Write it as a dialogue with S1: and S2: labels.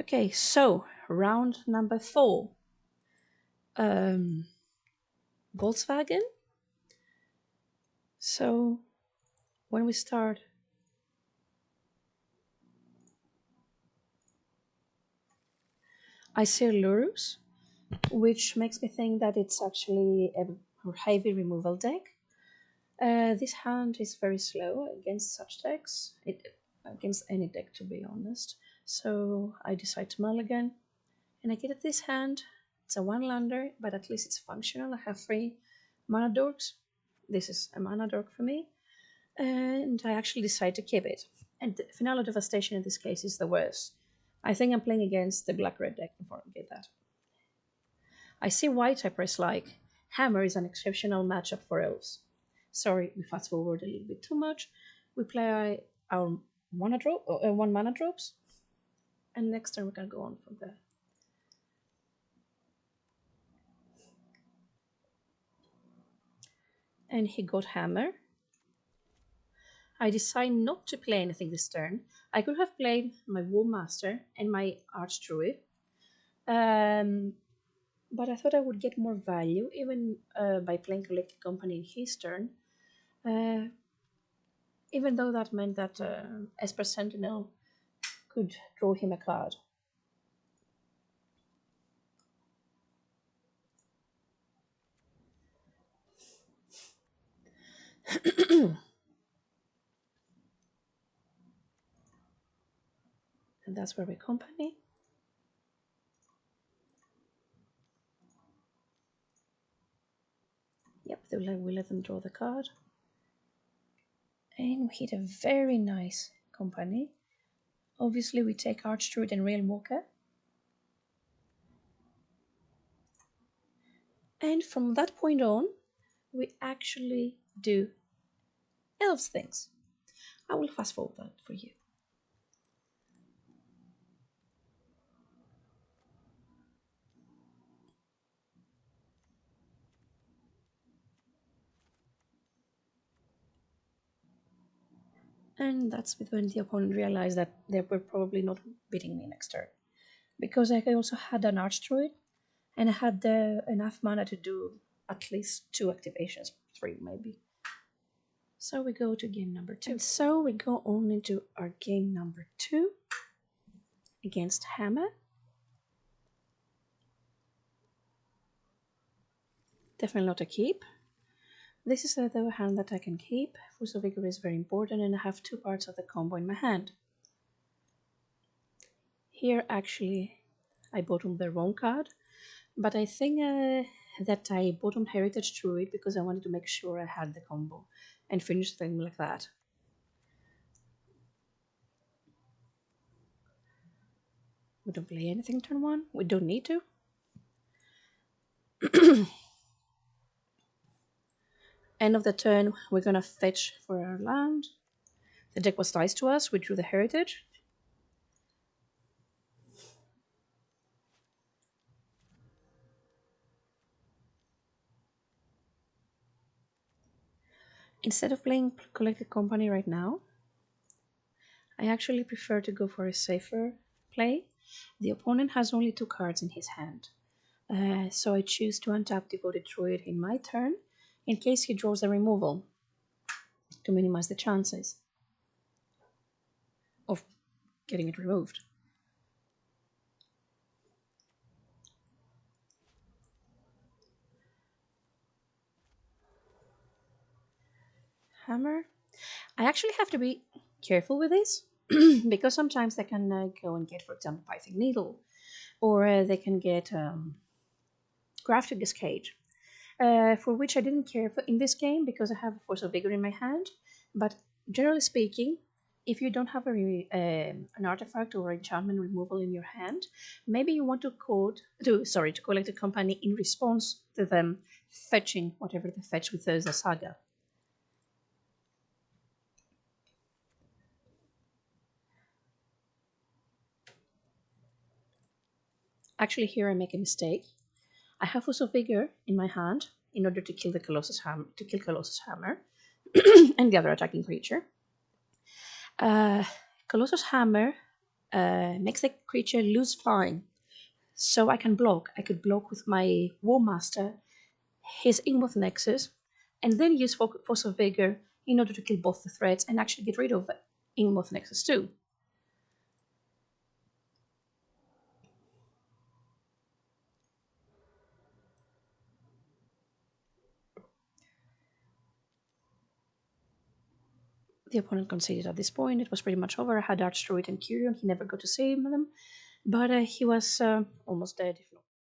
S1: Okay, so round number 4. Volkswagen. So when we start, I see Lurus, which makes me think that it's actually a heavy removal deck. This hand is very slow against such decks, against any deck to be honest. So I decide to mulligan, and I get this hand. It's a 1-lander, but at least it's functional. I have 3 mana dorks. This is a mana dork for me, and I actually decide to keep it. And the Finale Devastation in this case is the worst. I think I'm playing against the black-red deck before I get that. I see white, I press like. Hammer is an exceptional matchup for elves. Sorry, we fast forward a little bit too much. We play our mana drop, 1 mana drops, and next turn we can go on from there. And he got Hammer. I decide not to play anything this turn. I could have played my War Master and my Arch Druid, but I thought I would get more value even by playing Collected Company in his turn, even though that meant that Esper Sentinel could draw him a card. And that's where we company. Yep, we let them draw the card. And we hit a very nice company. Obviously, we take Arch Druid and Realmwalker. And from that point on, we actually do elves things. I will fast forward that for you. And that's when the opponent realized that they were probably not beating me next turn. Because I also had an Arch Druid, and I had enough mana to do at least 2 activations, 3 maybe. So we go to game number 2. And so we go on into our game number 2 against Hammer. Definitely not a keep. This is the hand that I can keep. Force of Vigor is very important, and I have 2 parts of the combo in my hand. Here, actually, I bottomed the wrong card, but I think that I bottomed Heritage Druid because I wanted to make sure I had the combo and finish the game like that. We don't play anything turn 1. We don't need to. End of the turn, we're gonna fetch for our land. The deck was nice to us. We drew the Heritage. Instead of playing Collected Company right now, I actually prefer to go for a safer play. The opponent has only 2 cards in his hand, so I choose to untap Devoted Druid in my turn in case he draws a removal to minimize the chances of getting it removed. Hammer. I actually have to be careful with this because sometimes they can go and get, for example, Python Needle, or they can get Grafted Cascade, for which I didn't care for in this game because I have a Force of Vigor in my hand. But generally speaking, if you don't have an artifact or enchantment removal in your hand, maybe you want to collect a company in response to them fetching whatever they fetch with the saga. Actually, here I make a mistake. I have Force of Vigor in my hand in order to kill the Colossus Hammer, and the other attacking creature. Colossus Hammer makes the creature lose flying. So I can block. I could block with my War Master, his Inmoth Nexus, and then use Force of Vigor in order to kill both the threats and actually get rid of Inmoth Nexus too. The opponent conceded at this point. It was pretty much over. I had Archdruid and Curion. He never got to save them, but he was almost dead, if